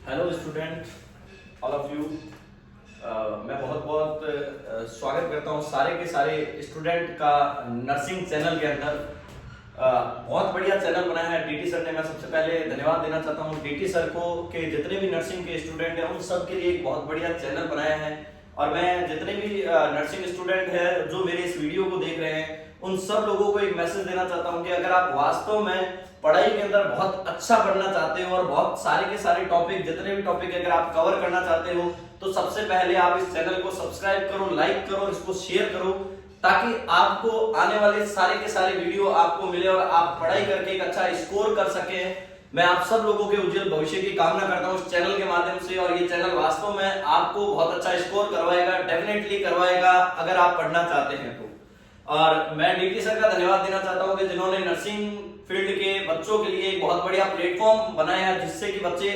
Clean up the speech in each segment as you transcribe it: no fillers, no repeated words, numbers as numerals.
Hello student, all of you. मैं बहुत बहुत स्वागत करता हूँ सारे के सारे स्टूडेंट का नर्सिंग चैनल के अंदर। बहुत बढ़िया चैनल बनाया है डीटी सर ने। मैं सबसे पहले धन्यवाद देना चाहता हूँ डीटी सर को कि जितने भी नर्सिंग के स्टूडेंट हैं उन सब के लिए एक बहुत बढ़िया चैनल बनाया है। और मैं जितने भी नर्सिंग स्टूडेंट हैं जो मेरे इस वीडियो को देख रहे हैं उन सब लोगों को एक मैसेज देना चाहता हूँ कि अगर आप वास्तव में पढ़ाई के अंदर बहुत अच्छा पढ़ना चाहते हो और बहुत सारे के सारे टॉपिक, जितने भी टॉपिक अगर आप कवर करना चाहते हो तो सबसे पहले आप इस चैनल को सब्सक्राइब करो, लाइक करो, इसको शेयर करो, ताकि आपको आने वाले सारे के सारे वीडियो आपको मिले और आप पढ़ाई करके एक अच्छा स्कोर कर सके। मैं आप सब लोगों के उज्जवल भविष्य की कामना करता हूँ इस चैनल के माध्यम से। और ये चैनल वास्तव में आपको बहुत अच्छा स्कोर करवाएगा, डेफिनेटली करवाएगा अगर आप पढ़ना चाहते हैं तो। और मैं डीटी सर का धन्यवाद देना चाहता हूं कि जिन्होंने नर्सिंग फील्ड के बच्चों के लिए एक बहुत बढ़िया प्लेटफॉर्म बनाया है जिससे कि बच्चे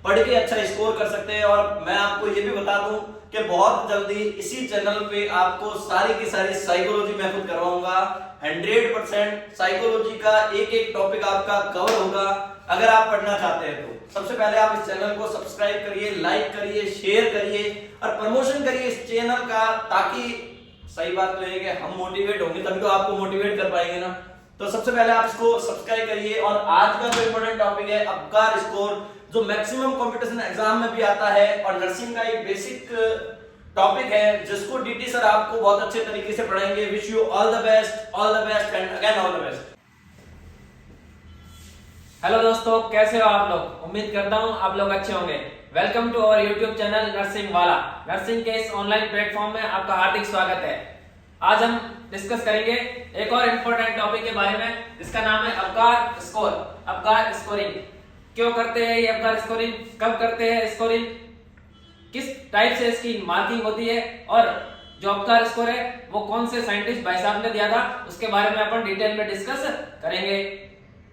पढ़ के अच्छा स्कोर कर सकते हैं। और मैं आपको ये भी बता दूं कि बहुत जल्दी इसी चैनल पे आपको सारी की सारी साइकोलॉजी मैं खुद करवाऊंगा। 100% साइकोलॉजी का एक एक टॉपिक आपका कवर होगा अगर आप पढ़ना चाहते हैं तो। सबसे पहले आप इस चैनल को सब्सक्राइब करिए, लाइक करिए, शेयर करिए और प्रमोशन करिए इस चैनल का, ताकि सही बात तो है कि हम मोटिवेट होंगे तभी तो आपको मोटिवेट कर पाएंगे ना। तो सबसे पहले आप इसको सब्सक्राइब करिए। और आज का जो इंपॉर्टेंट टॉपिक है अबकार स्कोर, जो मैक्सिमम कंपटीशन एग्जाम में भी आता है और नर्सिंग का एक बेसिक टॉपिक है जिसको डीटी सर आपको बहुत अच्छे तरीके से पढ़ाएंगे। Wish you all the best and again all the best. Hello दोस्तों, कैसे हो आप लोग? उम्मीद करता हूँ आप लोग अच्छे होंगे। Welcome to our YouTube channel nursing वाला। नर्सिंग के इस ऑनलाइन प्लेटफॉर्म में आपका हार्दिक स्वागत है। आज हम डिस्कस करेंगे एक और इम्पोर्टेंट टॉपिक के बारे में जिसका नाम है अबकार स्कोर। अबकार स्कोरिंग क्यों करते हैं, ये अबकार स्कोरिंग कब करते हैं, स्कोरिंग किस टाइप से इसकी मार्किंग होती है, और जो अबकार स्कोर है वो कौन से साइंटिस्ट भाई साहब ने दिया था, उसके बारे में अपन डिटेल में डिस्कस करेंगे।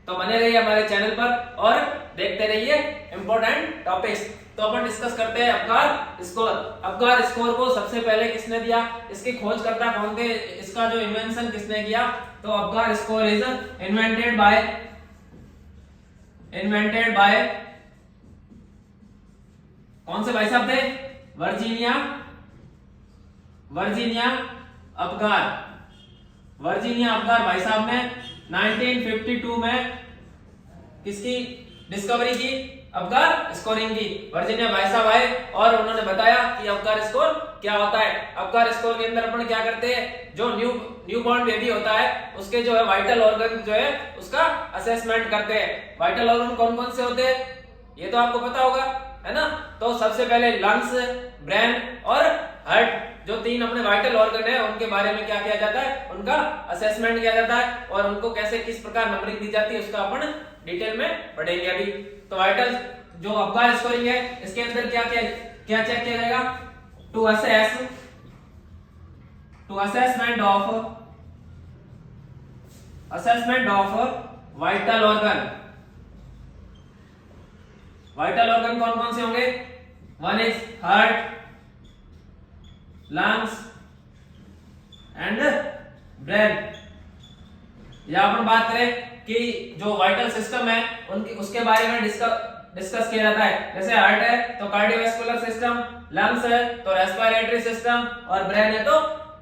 तो बने रहिए हमारे चैनल पर और देखते रहिए इंपॉर्टेंट टॉपिक्स। तो अपन डिस्कस करते हैं अबकार स्कोर। अबकार स्कोर को सबसे पहले किसने दिया, इसकी खोजकर्ता कौन थे, इसका जो इन्वेंशन किसने किया? तो Abkar score is invented by कौन से भाई साहब थे? वर्जीनिया अबकार भाई साहब ने 1952 में किसकी डिस्कवरी की? अबकार स्कोरिंग की। वर्जीनिया भाई साहब आए और उन्होंने बताया कि अबकार स्कोर क्या होता है। अबकार स्कोर के अंदर अपन क्या करते हैं, जो न्यू बॉर्न बेबी होता है उसके जो है वाइटल ऑर्गन जो है उसका असेसमेंट करते हैं। वाइटल ऑर्गन कौन कौन से होते हैं ये तो आपको पता होगा, है ना। तो सबसे पहले लंग्स, ब्रेन और हार्ट, जो तीन अपने वाइटल ऑर्गन है उनके बारे में क्या किया जाता है, उनका असेसमेंट किया जाता है और उनको कैसे किस प्रकार नंबरिंग दी जाती है उसका अपन डिटेल में पढ़ेंगे अभी। तो वाइटल जो अबकार स्कोरिंग है इसके अंदर क्या चेक किया जाएगा? To assessment of vital organ कौन कौन से होंगे? One is heart, lungs and brain. या अपन बात करें कि जो वाइटल सिस्टम है उनकी उसके बारे में डिस्कस किया जाता है। जैसे हार्ट है तो कार्डियोवैस्कुलर सिस्टम, लंग्स है तो रेस्पिरेटरी सिस्टम और ब्रेन है तो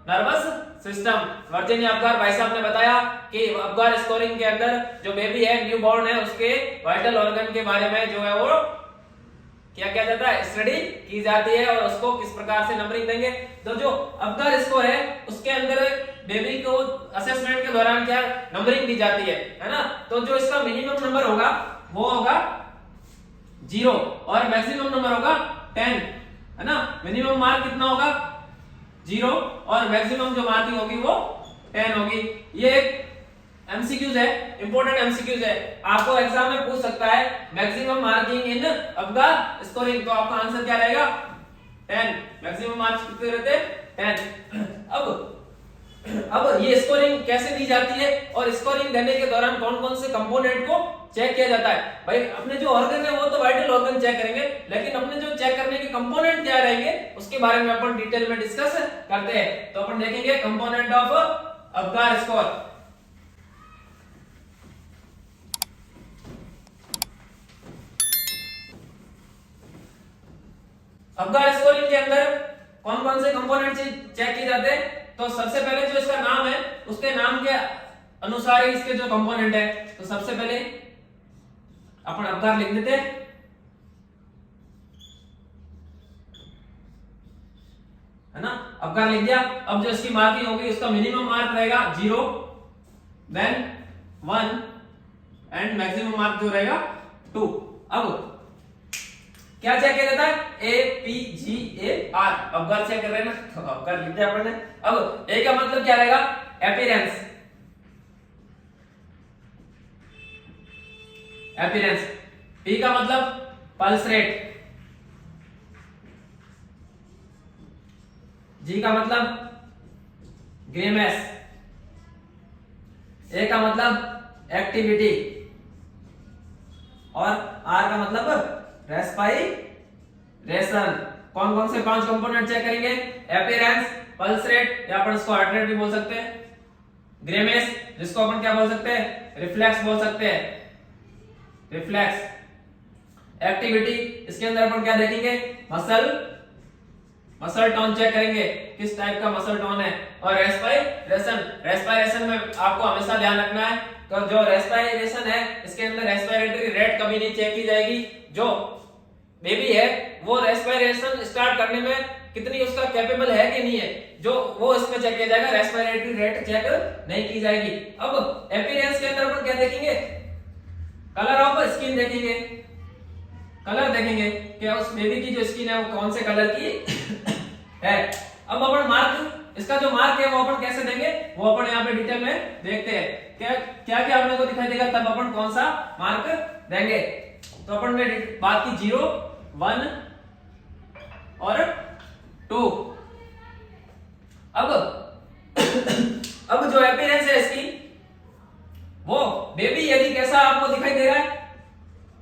नर्वस सिस्टम। वर्जीनिया अबकार भाई साहब ने बताया कि अबकार स्कोरिंग के अंदर जो बेबी है, न्यू बॉर्न है, उसके वाइटल ऑर्गन के बारे में जो है वो क्या किया जाता है, स्टडी की जाती है और उसको किस प्रकार से नंबरिंग देंगे। तो जो अबकार स्कोर है उसके अंदर बेबी को असेसमेंट के दौरान क्या नंबरिंग दी जाती है ना। तो जो इसका मिनिमम नंबर होगा वो होगा 0 और मैक्सिमम नंबर होगा 10, है ना। मिनिमम मार्क कितना होगा? 0 और मैक्सिमम जो मार्किंग होगी वो 10 होगी। ये एक एमसीक्यूज है, इंपॉर्टेंट एमसीक्यूज है, आपको एग्जाम में पूछ सकता है मैक्सिमम मार्किंग इन अबकार स्कोरिंग। तो आपका आंसर क्या रहेगा? 10। मैक्सिमम मार्क्स कितने रहते हैं? 10। अब ये स्कोरिंग कैसे दी जाती है और स्कोरिंग देने के दौरान कौन कौन से कंपोनेंट को चेक किया जाता है? भाई अपने जो ऑर्गन है वो तो वाइटल ऑर्गन चेक करेंगे, लेकिन अपने जो चेक करने के कंपोनेंट क्या रहेंगे उसके बारे में अपन डिटेल में डिस्कस करते हैं। तो अपन देखेंगे component of Abkar score. Apgar scoring के अंदर कौन कौन से कंपोनेंट चेक किए जाते हैं? तो सबसे पहले जो इसका नाम है उसके नाम के अनुसार ही इसके जो कंपोनेंट है, तो सबसे पहले अपन अबगार लिख देते हैं, है ना, अबगार लिख दिया। अब जो इसकी मार्किंग होगी उसका मिनिमम मार्क रहेगा 0, देन 1 एंड मैक्सिमम मार्क जो रहेगा 2। अब क्या चेक किया जाता है? APGAR, अबगार चेक कर रहे हैं ना, तो अबगार लिख दिया अपन ने। अब ए का मतलब क्या रहेगा? Appearance, appearance. पी का मतलब पल्स रेट, जी का मतलब ग्रेमेस, ए का मतलब एक्टिविटी और आर का मतलब रेस्पाइरेशन। कौन कौन से 5 कंपोनेंट चेक करेंगे? अपीयरेंस, पल्स रेट या अपन इसको हार्ट रेट भी बोल सकते हैं, ग्रेमेस जिसको अपन क्या बोल सकते हैं? रिफ्लेक्स बोल सकते हैं, रिफ्लेक्स, एक्टिविटी इसके अंदर अपन क्या देखेंगे? मसल टोन चेक करेंगे, किस टाइप का मसल टोन है, और रेस्पाइरेशन, रेस्पाइरेशन में आपको हमेशा ध्यान रखना है तो जो रेस्पाइरेशन है इसके अंदर रेस्पिरेटरी रेट कभी नहीं चेक की जाएगी। जो बेबी है वो रेस्पिरेशन स्टार्ट करने में कितनी उसका कैपेबल है कि नहीं है, जो वो इसमें चेक किया जाएगा, रेस्पिरेटरी रेट चेक नहीं की जाएगी। अब अपीयरेंस के अंदर अपन क्या देखेंगे? कलर ऑफ स्किन देखेंगे, कलर देखेंगे कि उस बेबी की जो स्किन है वो कौन से कलर की है। अब अपन मार्क, इसका जो मार्क है वो अपन कैसे देंगे वो अपन यहाँ पे डिटेल में देखते हैं। क्या क्या क्या अपने को दिखाई देगा तब अपन कौन सा मार्क देंगे। तो अपन ने बात की 0, 1 और 2। अब अब जो अपीयरेंस है इसकी, वो बेबी यदि कैसा आपको दिखाई दे रहा है?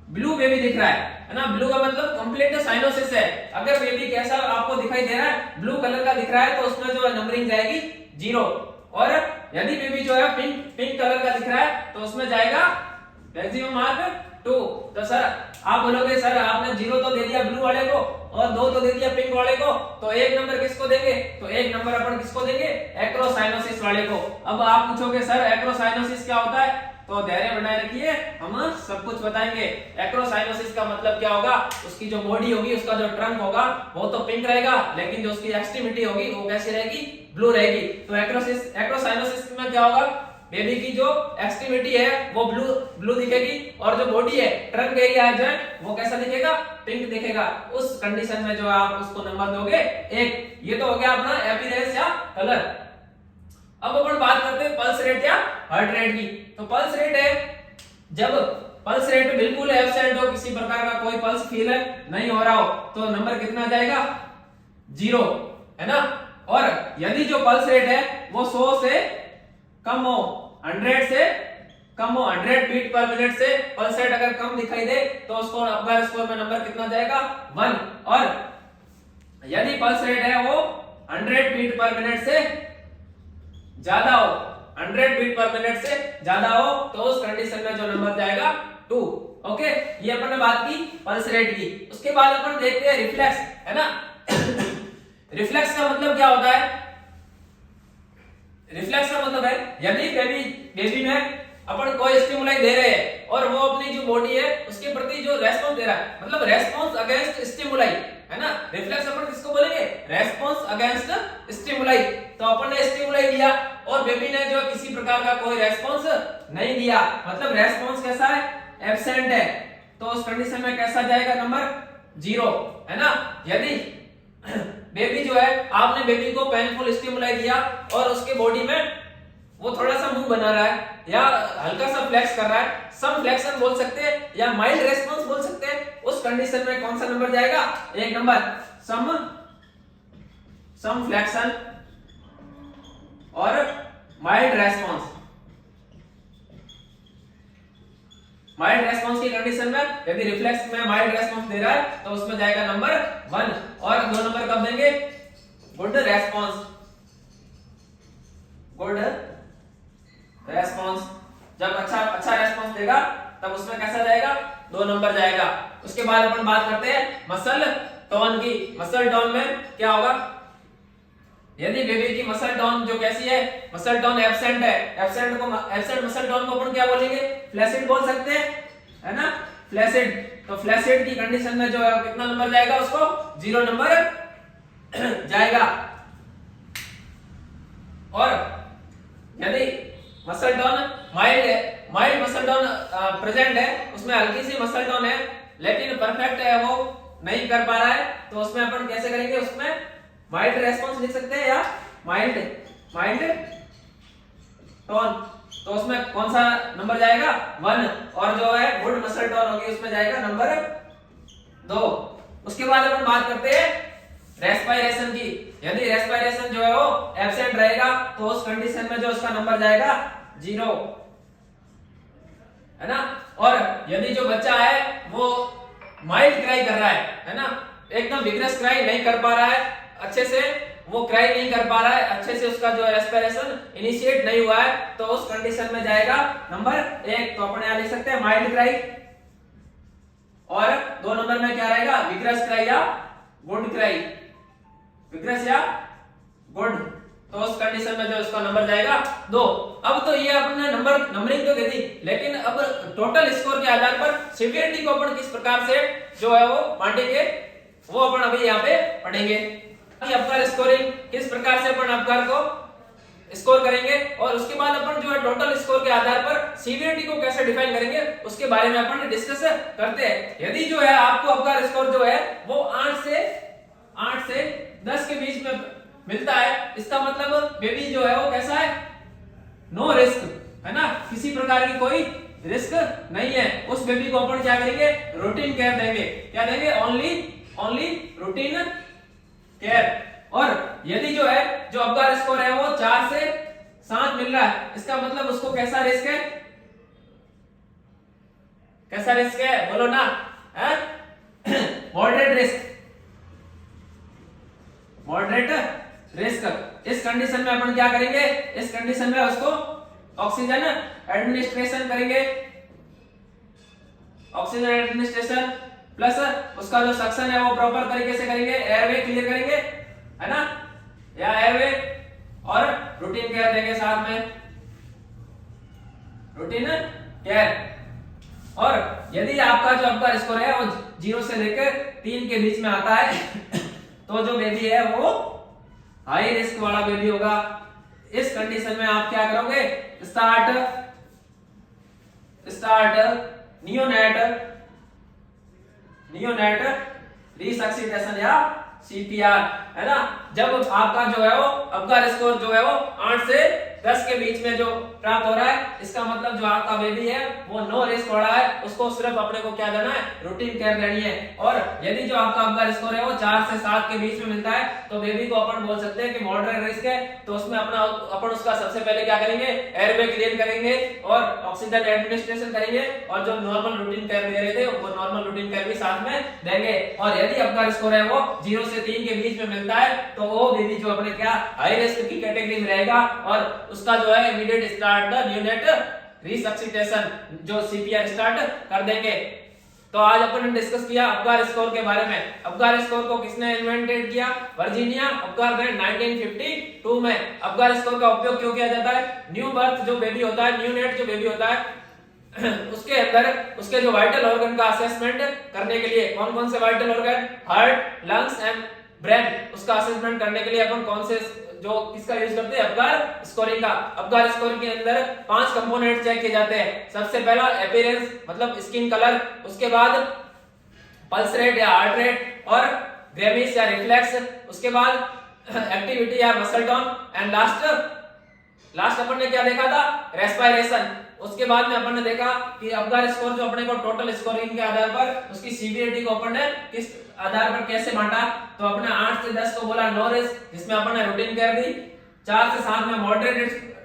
ब्लू बेबी दिख रहा है ना, ब्लू का मतलब कंप्लीट साइनोसिस है। अगर बेबी कैसा आपको दिखाई दे रहा है? ब्लू कलर का दिख रहा है तो उसमें जो नंबरिंग जाएगी 0। और यदि बेबी जो है पिंक कलर का दिख रहा है तो उसमें जाएगा मैक्सिमम मार्क 2। तो सर आप बोलोगे सर आपने 0 तो दे दिया ब्लू वाले को और 2 तो दे दिया पिंक वाले को, तो 1 नंबर किसको देंगे? तो 1 नंबर अपन किसको देंगे? एक्रोसाइनोसिस वाले को। अब आप पूछोगे सर एक्रोसाइनोसिस क्या होता है? तो धैर्य बनाए रखिए, हम सब कुछ बताएंगे। एक्रोसाइनोसिस का मतलब क्या होगा? उसकी जो बॉडी होगी, उसका जो ट्रंक होगा वो तो पिंक रहेगा, लेकिन जो उसकी एक्सट्रीमिटी होगी वो कैसी रहेगी? ब्लू रहेगी। तो एक्रोसाइनोसिस में क्या होगा? बेबी की जो एक्सट्रीमिटी है वो ब्लू दिखेगी और जो बॉडी है, ट्रंक एरिया है जो है वो कैसा दिखेगा? पिंक दिखेगा। उस कंडीशन में जो आप उसको नंबर दोगे 1। ये तो हो गया अपना अपीयरेंस या कलर। अब अपन बात करते हैं पल्स रेट या हार्ट रेट की। तो पल्स रेट है जब पल्स रेट बिल्कुल एब्सेंट हो, किसी प्रकार का कोई पल्स फील नहीं हो रहा हो, तो नंबर कितना जाएगा? 0, है ना। और यदि जो पल्स रेट है वो 100 से कम हो, 100 से कम हो, 100 बीट पर मिनट से पल्स रेट अगर कम दिखाई दे तो उसको अबगार स्कोर में नंबर कितना जाएगा? 1। और यदि पल्स रेट है वो 100 बीट पर मिनट से ज्यादा हो, 100 बीट पर मिनट से ज्यादा हो, तो उस कंडीशन में जो नंबर जाएगा 2। ओके, ये अपन ने बात की पल्स रेट की। उसके बाद अपन देखते हैं रिफ्लेक्स, है ना। रिफ्लेक्स का मतलब क्या होता है? रिफ्लेक्स का मतलब है यदि बेबी में अपन कोई स्टिमुलाई दे रहे हैं और वो अपनी जो बॉडी है उसके प्रति जो रेस्पॉन्स दे रहा है, मतलब रेस्पॉन्स अगेंस्ट स्टिमुलाई, है ना। रिफ्लेक्स अपन किसको बोलेंगे? Response against stimuli. तो अपन ने स्टिमुलाई दिया और बेबी ने जो किसी प्रकार का कोई रेस्पॉन्स नहीं दिया, मतलब रेस्पॉन्स कैसा है? एब्सेंट है। तो उस कंडीशन में कैसा जाएगा नंबर? 0, है ना। यदि बेबी जो है, आपने बेबी को पेनफुल स्टिमुलाई दिया और उसके बॉडी में वो थोड़ा सा मुंह बना रहा है या हल्का सा फ्लेक्स कर रहा है, सम फ्लेक्शन बोल सकते हैं या माइल्ड रेस्पॉन्स बोल सकते हैं, उस कंडीशन में कौन सा नंबर जाएगा? 1 नंबर, सम फ्लेक्शन और माइल्ड रेस्पॉन्स। माइल्ड रेस्पॉन्स की कंडीशन में यदि रिफ्लेक्स में माइल्ड रेस्पॉन्स दे रहा है तो उसमें जाएगा नंबर 1। और 2 नंबर कब देंगे? Good response, good response. जब अच्छा रेस्पॉन्स देगा तब उसमें कैसा जाएगा? 2 नंबर जाएगा। उसके बाद अपन बात करते हैं मसल टोन की, मसल टोन में क्या होगा, यदि बेबी की मसल टोन जो कैसी है, मसल टोन एब्सेंट है, एब्सेंट मसल टोन को अपन क्या बोलेंगे, फ्लैसिड बोल सकते हैं, है ना, फ्लैसिड। तो फ्लैसिड की कंडीशन में जो है कितना नंबर जाएगा, उसको 0 नंबर जाएगा। और यदि मसल टोन माइल्ड है, माइल्ड मसल टोन प्रेजेंट है, उसमें हल्की सी मसल टोन है लेकिन परफेक्ट है, वो नहीं कर पा रहा है, तो उसमें अपन कैसे करेंगे, उसमें माइल्ड रेस्पॉन्स लिख सकते हैं या माइल्ड टोन। तो उसमें कौन सा नंबर जाएगा, 1, और जो है गुड मसल टोन होगी उसमें जाएगा नंबर 2। उसके बाद अपन बात करते हैं रेस्पिरेशन की। यदि रेस्पिरेशन जो है वो एब्सेंट रहेगा तो उस कंडीशन में जो उसका नंबर जाएगा 0, है ना। और यदि जो बच्चा है वो माइल्ड क्राई कर रहा है ना, एकदम विग्रस क्राई नहीं कर पा रहा है, अच्छे से वो क्राई नहीं कर पा रहा है, अच्छे से उसका जो रेस्पिरेशन इनिशिएट नहीं हुआ है, तो उस कंडीशन में जाएगा नंबर 1। तो अपन यहां लिख सकते हैं माइल्ड क्राई। और 2 नंबर में क्या रहेगा, विग्रस क्राई या गुड क्राई, विग्रस या गुड। तो उस कंडीशन में जो उसका नंबर जाएगा 2। अब तो ये अपने नंबरिंग तो दे दी, लेकिन अब टोटल स्कोर के आधार पर सिवियरिटी को अपन किस प्रकार से जो है वो बांटेंगे, वो अपन अभी यहाँ पे पढ़ेंगे। अपकार स्कोरिंग किस प्रकार से अपन अपकार को स्कोर करेंगे, और उसके बाद अपन जो है टोटल स्कोर के आधार पर सीवियरिटी को कैसे डिफाइन करेंगे, उसके बारे में अपन डिस्कस करते हैं। यदि जो है आपको अपकार स्कोर जो है वो 8 से 10 के बीच में मिलता है, इसका मतलब बेबी जो है वो कैसा है, नो रिस्क, है ना, किसी प्रकार की कोई रिस्क नहीं है। उस बेबी को अपन क्या करेंगे, रूटीन केयर देंगे। क्या देंगे, ओनली रूटीन केयर। और यदि जो है जो अपकार स्कोर है वो 4 से 7 मिल रहा है, इसका मतलब उसको कैसा रिस्क है, कैसा रिस्क है बोलो ना, मॉडरेट रिस्क। इस कंडीशन में अपन क्या करेंगे, इस कंडीशन में उसको ऑक्सीजन एडमिनिस्ट्रेशन करेंगे, ऑक्सीजन एडमिनिस्ट्रेशन प्लस उसका जो सक्शन है वो प्रॉपर तरीके से करेंगे, एयरवे क्लियर करेंगे, है ना, या एयरवे, और रूटीन केयर देंगे साथ में, रूटीन केयर। और यदि आपका जो आपका स्कोर है वो 0 से लेकर 3 के बीच में आता है तो जो बेबी है वो हाई रिस्क वाला बेबी होगा। इस कंडीशन में आप क्या करोगे, स्टार्ट नियोनेट रिसक्सिटेशन या सीपीआर, है ना। जब आपका जो है वो अपकार स्कोर जो है वो 8 से 10 के बीच में जो प्राप्त हो रहा है, इसका मतलब जो आपका बेबी है वो नो रिस्क हो रहा है, उसको सिर्फ अपने को क्या देना है, रूटीन केयर देनी है। और यदि जो आपका अपकार स्कोर है वो 4 से 7 के बीच में मिलता है, तो बेबी को अपन बोल सकते हैं कि मॉडरेट रिस्क है। तो उसमें अपन उसका सबसे पहले क्या करेंगे, एयरवे क्लियर करेंगे और ऑक्सीजन एडमिनिस्ट्रेशन करेंगे, और जो नॉर्मल रूटीन केयर दे रहे थे वो नॉर्मल रूटीन केयर भी साथ में देंगे। और यदि अपकार स्कोर है वो 0 से 3 के बीच में मिलता है, तो वो बेबी जो अपने क्या हाई रिस्क की कैटेगरी में रहेगा, और उसका जो है immediate start the neonate resuscitation, जो सीपीआर स्टार्ट कर देंगे। तो आज अपन ने डिस्कस किया अपकार स्कोर के बारे में। अपकार स्कोर को किसने इन्वेंटेड किया, वर्जीनिया अपकार ने 1952 में। अपकार स्कोर का उपयोग क्यों किया जाता है, न्यू बर्थ जो बेबी होता है, न्यू नेट जो बेबी होता है उसके अंदर उसके जो वाइटल ऑर्गन का असेसमेंट करने के लिए, कौन कौन से vital organ, heart, lungs and brain, उसका असेसमेंट करने के लिए अपन कौन से जो किसका यूज करते हैं, अपकार स्कोरिंग का। अपकार स्कोरिंग के अंदर 5 कंपोनेंट चेक किए जाते हैं। सबसे पहला अपीयरेंस मतलब स्किन कलर, उसके बाद पल्स रेट या हार्ट रेट, और ग्रेमिस या रिफ्लेक्स, उसके बाद एक्टिविटी या मसल टोन, एंड लास्ट अपन ने क्या देखा था, रेस्पिरेशन। उसके बाद में अपन ने देखा कि अपकार स्कोर जो अपने को टोटल स्कोरिंग के आधार पर उसकी सीवियरिटी को अपन ने किस आधार पर कैसे बांटा, तो अपने 8 से 10 को बोला नो रिस्क, जिसमें अपन ने रूटीन केयर दी। 4 से 7 में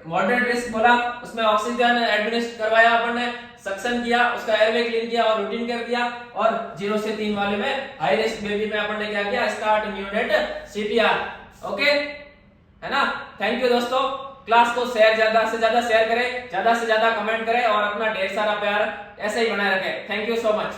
मॉडरेट रिस्क बोला, उसमें ऑक्सीजन एडमिनिस्ट्रेट करवाया अपन ने, सक्शन किया, उसका एयरवे क्लीन किया और रूटीन केयर किया। और 0 से 3 वाले में हाई रिस्क बेबी में अपन ने क्या किया, स्टार्ट न्यूनेट सीपीआर। ओके, है ना। थैंक यू दोस्तों। क्लास को ज्यादा से ज्यादा शेयर करें, ज्यादा से ज्यादा कमेंट करें, और अपना ढेर सारा प्यार ऐसे ही बनाए रखें। Thank you so much.